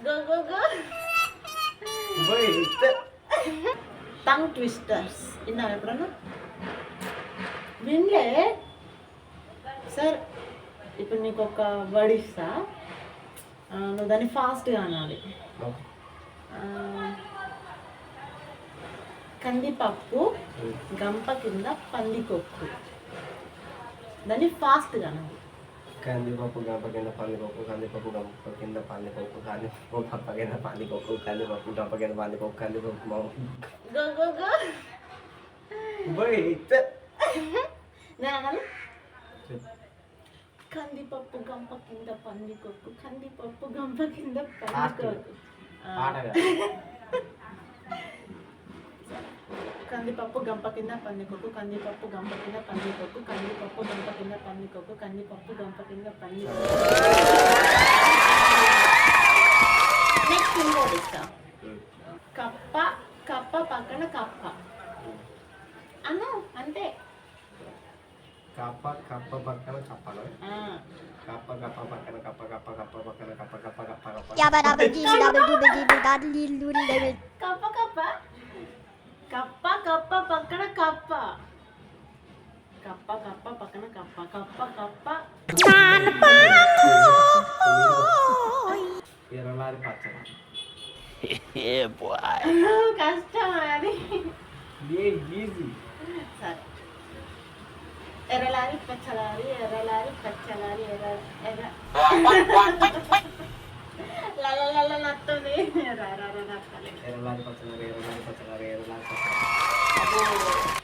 Go go go. Tongue twisters విన్నావు ఎప్పుడన్నా? వినలే సార్. ఇప్పుడు నీకు ఒక వర్డ్ ఇస్తా, నువ్వు దాన్ని ఫాస్ట్గా అనాలి. కందిపప్పు గంప కింద పందికొక్కు. దాన్ని ఫాస్ట్గా అనాలి. కందిపప్పు గంప కింద పందికొక్కు, కందిపప్పు గంప కింద పందికొక్కు, కందిపప్పు గంప కింద పందికొక్కు, కందిపప్పు గంప కింద పందికొక్కు, కందిపప్పు గో గో గో. నేను అనాలి. కందిపప్పు గంప కింద పందికొక్కు, కందిపప్పు గంప కింద పందికొక్కు. కందిపప్పు గంప కింద పందికొక్కు, కందిపప్పు గంప కింద పందికొక్కు, కందిపప్పు గంప కింద పందికొక్కు, కందిపప్పు గంప కింద పందికొక్కు. నెక్స్ట్ ఇంకోటి ఇస్తా. కప్ప కప్ప పక్కన కప్ప అను అంతే. కప్ప కప్ప పక్కన కప్పలు, కప్ప కప్ప పక్కన కప్ప, కప్ప కప్ప పక్కన కప్ప, కప్ప కప్ప కప్ప కప్ప కప్ప కప్ప కప్ప పక్కన కప్ప, కప్ప కప్ప పక్కన కప్ప, కప్ప కప్ప ఎర్రలారి పచ్చడి. కష్టం అది. సరే, ఎర్రలారి పచ్చలారి, ఎర్రలారి పచ్చలారి, ఎర్ర నత్తుంది. ఎర్రలారి పచ్చలారి, ఎర్రలారి పచ్చలారి, ఎర్రలారి పచ్చలారి.